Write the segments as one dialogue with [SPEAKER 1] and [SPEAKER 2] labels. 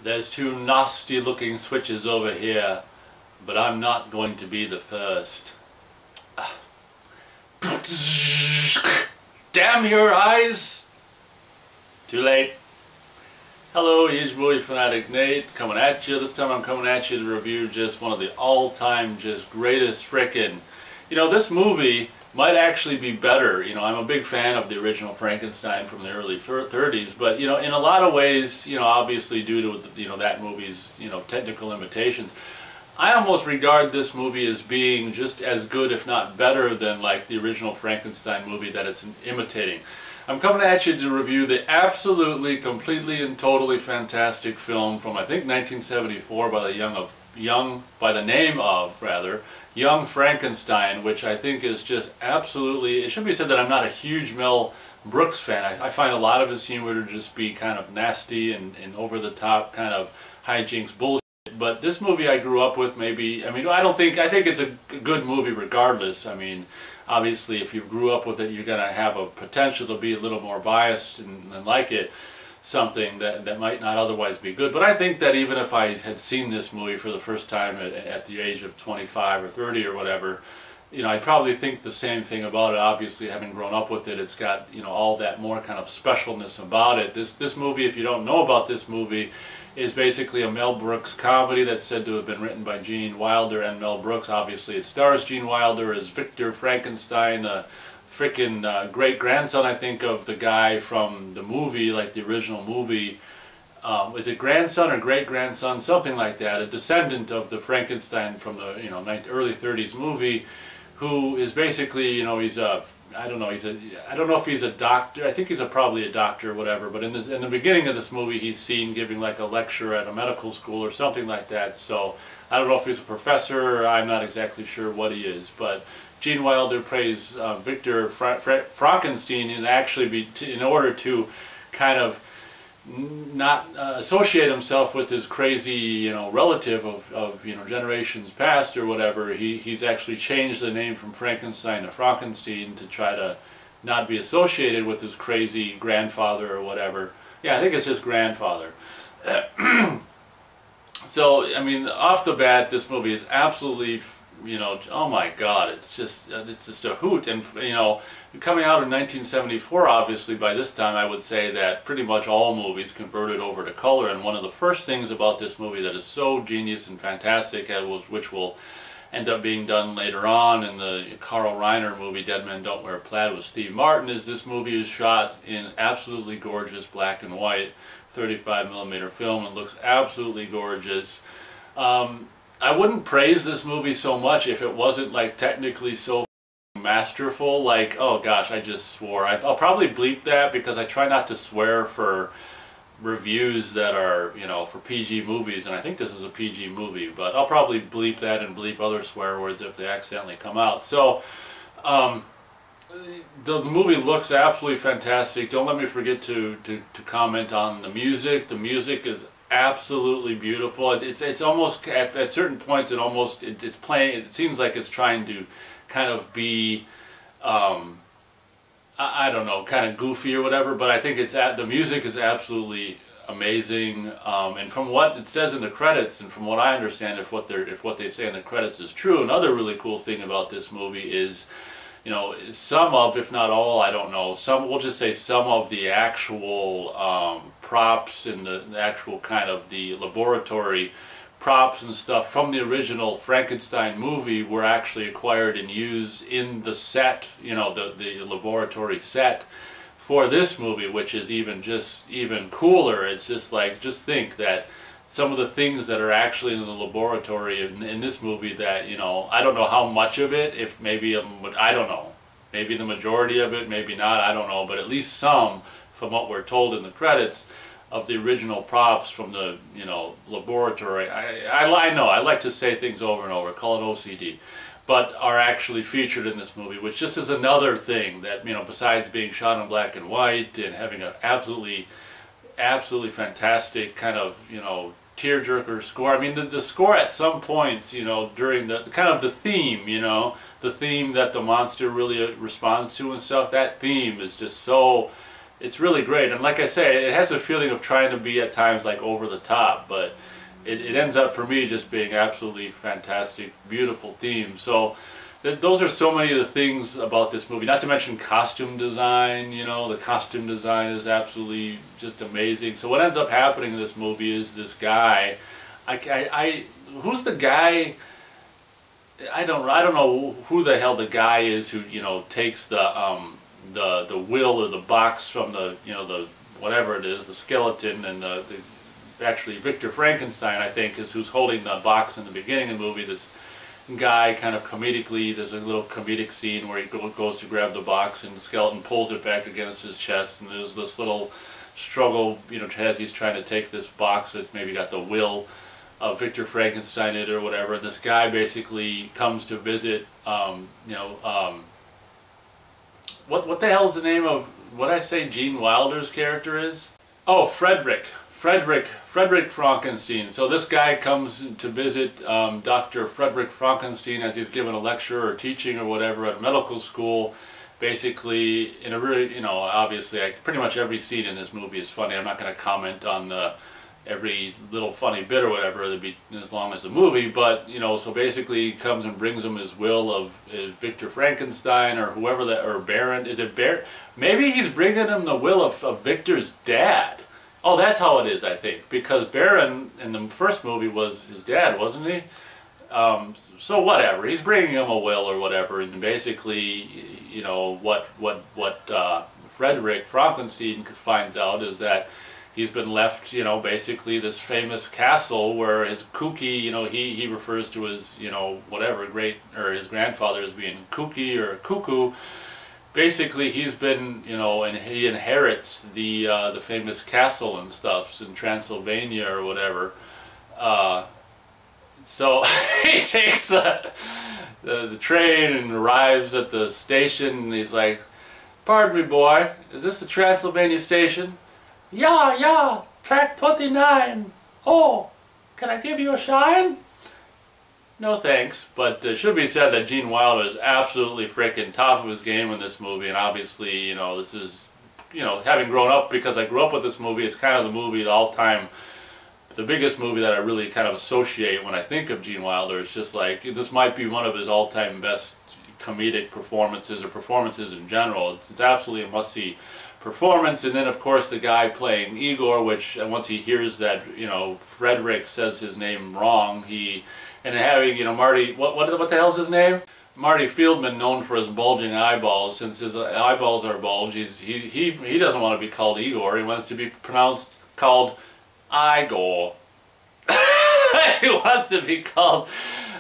[SPEAKER 1] There's two nasty looking switches over here, but I'm not going to be the first. Damn your eyes! Too late. Hello, huge movie fanatic Nate, coming at you. This time I'm coming at you to review just one of the all-time just greatest frickin'. You know, this movie might actually be better. You know, I'm a big fan of the original Frankenstein from the early 30s, but, you know, in a lot of ways, you know, obviously due to, you know, that movie's, you know, technical limitations, I almost regard this movie as being just as good, if not better, than like the original Frankenstein movie that it's imitating. I'm coming at you to review the absolutely, completely, and totally fantastic film from, I think, 1974 by the name of Young Frankenstein, which I think is just absolutely. It should be said that I'm not a huge Mel Brooks fan. I find a lot of his humor to just be kind of nasty and over the top, kind of hijinks bullshit. But this movie I grew up with, maybe. I mean, I think it's a good movie regardless. I mean, obviously, if you grew up with it, you're going to have a potential to be a little more biased and like it, something that might not otherwise be good. But I think that even if I had seen this movie for the first time at the age of 25 or 30 or whatever, you know, I'd probably think the same thing about it. Obviously, having grown up with it, it's got, you know, all that more kind of specialness about it. This movie, if you don't know about this movie, is basically a Mel Brooks comedy that's said to have been written by Gene Wilder and Mel Brooks. Obviously, it stars Gene Wilder as Victor Frankenstein, a frickin' great-grandson, I think, of the guy from the movie, like the original movie. Is it grandson or great-grandson? Something like that. A descendant of the Frankenstein from the, you know, early 30s movie, who is basically, you know, he's a, I don't know if he's a doctor. I think he's probably a doctor or whatever, but in the beginning of this movie he's seen giving like a lecture at a medical school or something like that. So I don't know if he's a professor, or I'm not exactly sure what he is, but Gene Wilder plays Victor Frankenstein, and actually in order to kind of not associate himself with his crazy, you know, relative of you know, generations past or whatever, he's actually changed the name from Frankenstein to Frankenstein to try to not be associated with his crazy grandfather or whatever. Yeah, I think it's just grandfather. So, I mean, off the bat, this movie is absolutely, you know, oh my God, it's just a hoot. And, you know, coming out in 1974, obviously, by this time, I would say that pretty much all movies converted over to color. And one of the first things about this movie that is so genius and fantastic, which will end up being done later on in the Carl Reiner movie, Dead Men Don't Wear Plaid with Steve Martin, is this movie is shot in absolutely gorgeous black and white 35mm film. It looks absolutely gorgeous. I wouldn't praise this movie so much if it wasn't like technically so masterful. Like, oh gosh, I just swore. I'll probably bleep that because I try not to swear for reviews that are, you know, for PG movies, and I think this is a PG movie, but I'll probably bleep that and bleep other swear words if they accidentally come out. So the movie looks absolutely fantastic. Don't let me forget to comment on the music. The music is absolutely beautiful. It's almost at certain points it's playing. It seems like it's trying to kind of be I don't know, kind of goofy or whatever. But I think the music is absolutely amazing. And from what it says in the credits, and from what I understand, if what they say in the credits is true, another really cool thing about this movie is, you know, some of, if not all, I don't know, we'll just say some of the actual props and the actual kind of the laboratory props and stuff from the original Frankenstein movie were actually acquired and used in the set, you know, the laboratory set for this movie, which is even cooler. It's just like, just think that some of the things that are actually in the laboratory in this movie that, you know, I don't know how much of it, if maybe, I don't know, maybe the majority of it, maybe not, I don't know, but at least some, from what we're told in the credits, of the original props from the, you know, laboratory. I know, I like to say things over and over, call it OCD, but are actually featured in this movie, which just is another thing that, you know, besides being shot in black and white and having an absolutely fantastic kind of, you know, tearjerker score. I mean, the score at some points, you know, during the kind of the theme, you know, the theme that the monster really responds to and stuff, that theme is just so it's really great. And like I say, it has a feeling of trying to be at times like over the top, but it ends up for me just being absolutely fantastic, beautiful theme. So those are so many of the things about this movie. Not to mention costume design. You know, the costume design is absolutely just amazing. So what ends up happening in this movie is this guy. Who's the guy? I don't know who the hell the guy is who, you know, takes the will or the box from the, you know, the whatever it is, the skeleton, and actually Victor Frankenstein, I think, is who's holding the box in the beginning of the movie. This guy kind of comedically, there's a little comedic scene where he goes to grab the box and the skeleton pulls it back against his chest, and there's this little struggle, you know, as he's trying to take this box that's maybe got the will of Victor Frankenstein in it or whatever. This guy basically comes to visit, you know, what the hell's the name of, what I say Gene Wilder's character is? Oh, Frederick Frankenstein. So this guy comes to visit Dr. Frederick Frankenstein as he's given a lecture or teaching or whatever at medical school. Basically, in a really, you know, obviously, pretty much every scene in this movie is funny. I'm not going to comment on every little funny bit or whatever, it'd be as long as the movie, but, you know, so basically he comes and brings him his will of Victor Frankenstein or whoever that, or Baron, is it Baron? Maybe he's bringing him the will of Victor's dad. Oh, that's how it is, I think, because Baron in the first movie was his dad, wasn't he? So whatever, he's bringing him a will or whatever, and basically, you know, what Frederick Frankenstein finds out is that he's been left, you know, basically this famous castle where his kooky, you know, he refers to his, you know, whatever, his grandfather as being kooky or cuckoo. Basically, he's been, you know, and he inherits the famous castle and stuff in Transylvania or whatever. So he takes the train and arrives at the station, and he's like, "Pardon me, boy, is this the Transylvania station?" Yeah, track 29. Oh, can I give you a shine? No thanks, but it should be said that Gene Wilder is absolutely frickin' top of his game in this movie, and obviously, you know, this is, you know, having grown up, because I grew up with this movie, it's kind of the movie, the all-time, the biggest movie that I really kind of associate when I think of Gene Wilder. It's just like, this might be one of his all-time best comedic performances, or performances in general. It's absolutely a must-see performance. And then of course the guy playing Igor, which once he hears that, you know, Frederick says his name wrong, and having, you know, Marty, what the hell's his name? Marty Fieldman, known for his bulging eyeballs. Since his eyeballs are bulged, he doesn't want to be called Igor. He wants to be called Igor. He wants to be called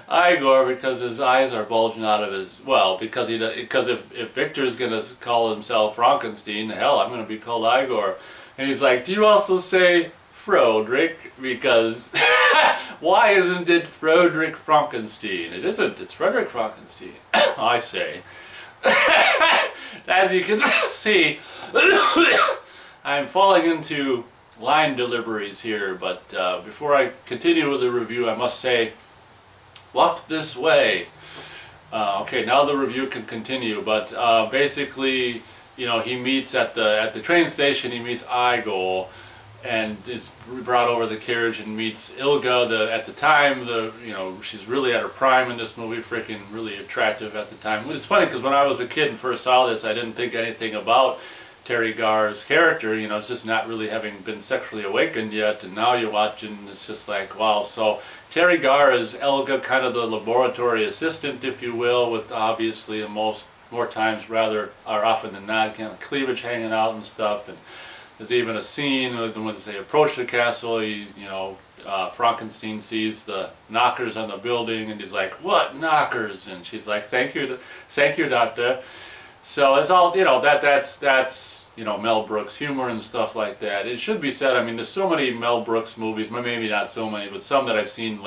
[SPEAKER 1] Igor because his eyes are bulging out of his, well, because if Victor's gonna call himself Frankenstein, hell, I'm gonna be called Igor. And he's like, do you also say Frederick? Because why isn't it Frederick Frankenstein? It isn't, it's Frederick Frankenstein, I say. As you can see, I'm falling into line deliveries here, but before I continue with the review, I must say, walk this way. Okay, now the review can continue, but basically, you know, he meets at the train station, he meets Igor, and is brought over the carriage and meets Ilga, at the time, you know, she's really at her prime in this movie, freaking really attractive at the time. It's funny, because when I was a kid and first saw this, I didn't think anything about Terry Garr's character, you know, it's just not really having been sexually awakened yet, and now you're watching, it's just like, wow. So Terry Garr is Elga, kind of the laboratory assistant, if you will, with obviously more times rather, or often than not, kind of cleavage hanging out and stuff. And there's even a scene when they approach the castle, you know, Frankenstein sees the knockers on the building, and he's like, "What knockers?" And she's like, "Thank you, doctor." So it's all, you know, that's you know, Mel Brooks humor and stuff like that. It should be said, I mean, there's so many Mel Brooks movies, maybe not so many, but some that I've seen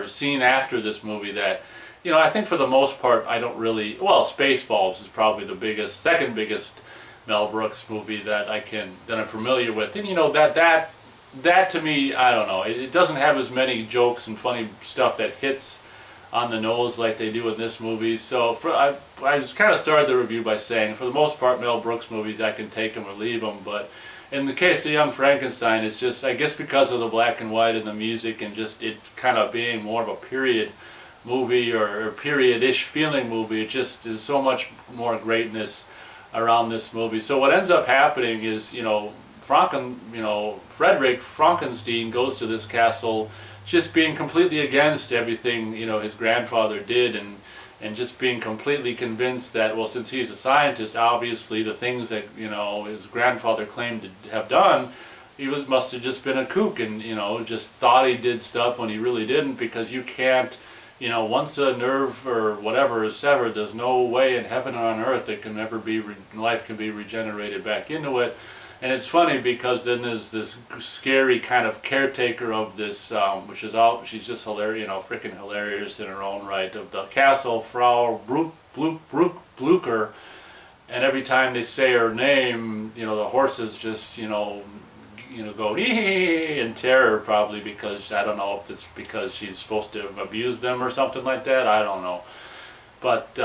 [SPEAKER 1] seen after this movie that, you know, I think for the most part I don't really, well, Spaceballs is probably the second biggest Mel Brooks movie that I'm familiar with. And you know, that to me, I don't know, it doesn't have as many jokes and funny stuff that hits on the nose like they do in this movie. So I just kind of started the review by saying, for the most part, Mel Brooks movies, I can take them or leave them, but in the case of Young Frankenstein, it's just, I guess because of the black and white and the music and just it kind of being more of a period movie or period-ish feeling movie, it just is so much more greatness around this movie. So what ends up happening is, Frederick Frankenstein goes to this castle just being completely against everything, his grandfather did, and just being completely convinced that, well, since he's a scientist, obviously the things that, his grandfather claimed to have done, must have just been a kook, and, just thought he did stuff when he really didn't, because you can't, once a nerve or whatever is severed, there's no way in heaven or on earth that can ever be, life can be regenerated back into it. And it's funny because then there's this scary kind of caretaker of this, which is she's just hilarious, freaking hilarious in her own right, of the castle, Frau Blucher, and every time they say her name, the horses just, go in terror, probably because, I don't know if it's because she's supposed to abuse them or something like that, I don't know. But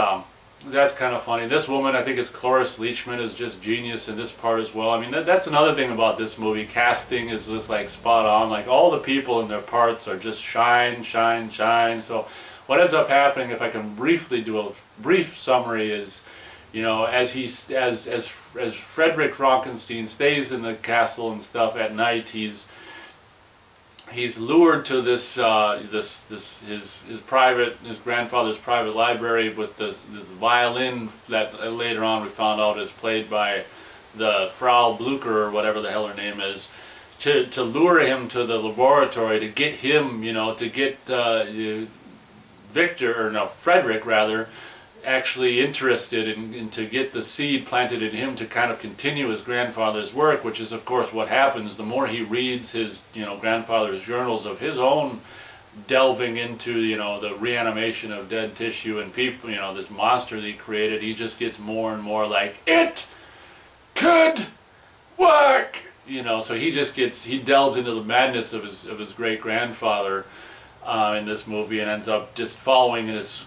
[SPEAKER 1] that's kind of funny. This woman, I think it's Cloris Leachman, is just genius in this part as well. I mean, that's another thing about this movie. Casting is just like spot on. Like all the people in their parts are just shine, shine, shine. So what ends up happening, if I can briefly do a brief summary, is, as Frederick Frankenstein stays in the castle and stuff at night, he's lured to this his grandfather's private library with the violin that later on we found out is played by the Frau Blucher or whatever the hell her name is, to lure him to the laboratory, to get him, to get Frederick rather, actually interested in to get the seed planted in him to kind of continue his grandfather's work, which is of course what happens the more he reads his grandfather's journals of his own delving into the reanimation of dead tissue and people, this monster that he created. He just gets more and more like, it could work, so he delves into the madness of his great grandfather in this movie, and ends up just following in his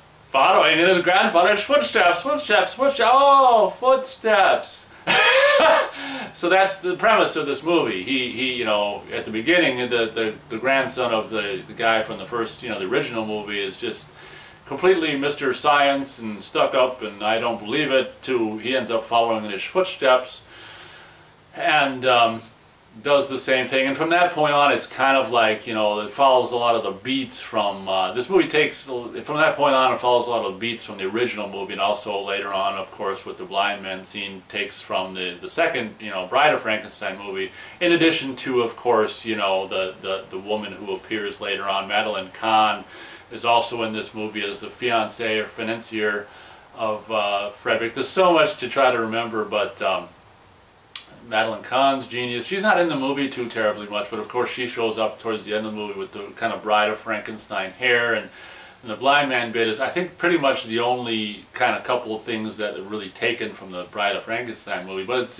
[SPEAKER 1] grandfather's footsteps, oh, footsteps. So that's the premise of this movie. He at the beginning, the grandson of the guy from the first, the original movie is just completely Mr. Science and stuck up, and I don't believe it, to he ends up following in his footsteps, and does the same thing. And from that point on, it's kind of like, it follows a lot of the beats from, this movie from that point on, it follows a lot of the beats from the original movie, and also later on, of course, with the blind man scene, takes from the second, Bride of Frankenstein movie, in addition to, of course, the woman who appears later on, Madeline Kahn, is also in this movie as the fiancée or financier of Frederick. There's so much to try to remember, but Madeline Kahn's genius. She's not in the movie too terribly much, but of course she shows up towards the end of the movie with the kind of Bride of Frankenstein hair, and the blind man bit is, I think, pretty much the only kind of couple of things that are really taken from the Bride of Frankenstein movie. But it's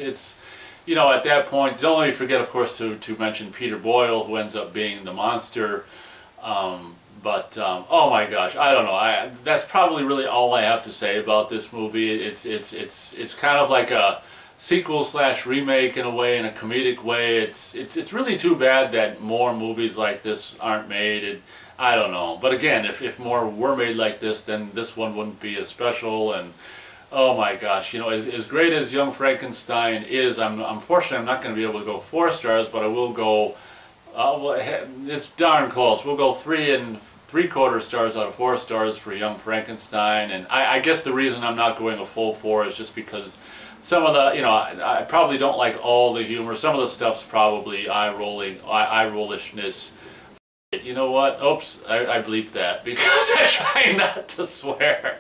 [SPEAKER 1] at that point, don't let me forget, of course, to mention Peter Boyle, who ends up being the monster. Oh my gosh, I don't know. That's probably really all I have to say about this movie. It's kind of like a sequel / remake in a way, in a comedic way. It's really too bad that more movies like this aren't made. I don't know, but again, if more were made like this, then this one wouldn't be as special. And oh my gosh, as great as Young Frankenstein is, unfortunately I'm not going to be able to go 4 stars, but I will go. It's darn close. We'll go 3 3/4 stars out of 4 stars for Young Frankenstein. And I guess the reason I'm not going a full 4 is just because some of the, I probably don't like all the humor. Some of the stuff's probably eye-rollishness. You know what? Oops, I bleeped that because I try not to swear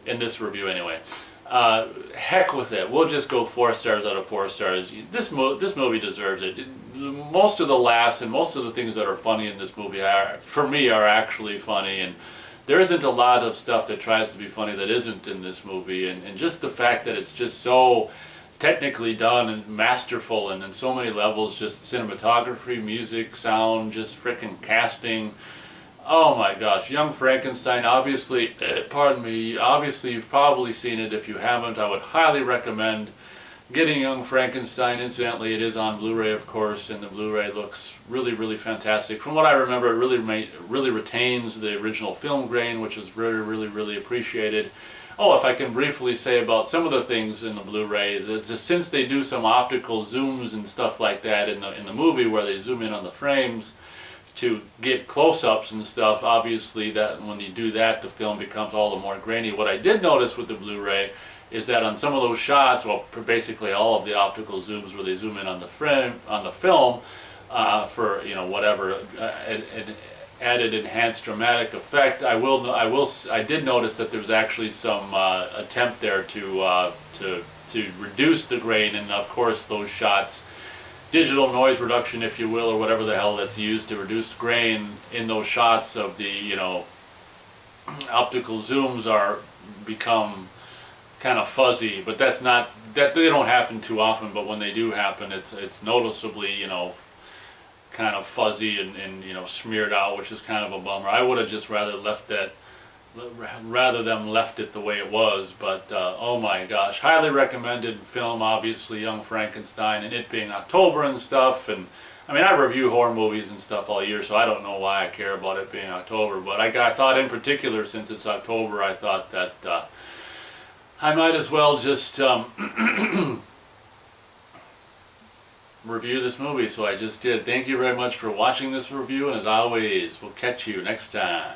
[SPEAKER 1] in this review anyway. Heck with it. We'll just go 4 stars out of 4 stars. This movie deserves it. Most of the laughs and most of the things that are funny in this movie for me, are actually funny, and there isn't a lot of stuff that tries to be funny that isn't in this movie, and just the fact that it's just so technically done and masterful, and in so many levels, just cinematography, music, sound, just frickin' casting, Oh my gosh, Young Frankenstein, obviously, pardon me, obviously you've probably seen it. If you haven't, I would highly recommend getting Young Frankenstein. Incidentally, it is on Blu-ray, of course, and the Blu-ray looks really, really fantastic. From what I remember, it really retains the original film grain, which is really, really, really appreciated. Oh, if I can briefly say about some of the things in the Blu-ray, since they do some optical zooms and stuff like that in the movie, where they zoom in on the frames to get close-ups and stuff, obviously that when you do that, the film becomes all the more grainy. What I did notice with the Blu-ray is that on some of those shots, well, basically all of the optical zooms where they zoom in on the film, for, you know, whatever an added enhanced dramatic effect, I did notice that there was actually some attempt there to reduce the grain, and of course those shots, digital noise reduction, if you will, or whatever the hell that's used to reduce grain in those shots of the, you know, optical zooms become kind of fuzzy. But that's not, that they don't happen too often, but when they do happen, it's noticeably, you know, kind of fuzzy and you know, smeared out, which is kind of a bummer. I would have just rather them left it the way it was. But oh my gosh, highly recommended film, obviously, Young Frankenstein, and it being October and stuff. And I mean, I review horror movies and stuff all year, so I don't know why I care about it being October, but I thought in particular, since it's October, I thought that I might as well just review this movie, so I just did. Thank you very much for watching this review, and as always, we'll catch you next time.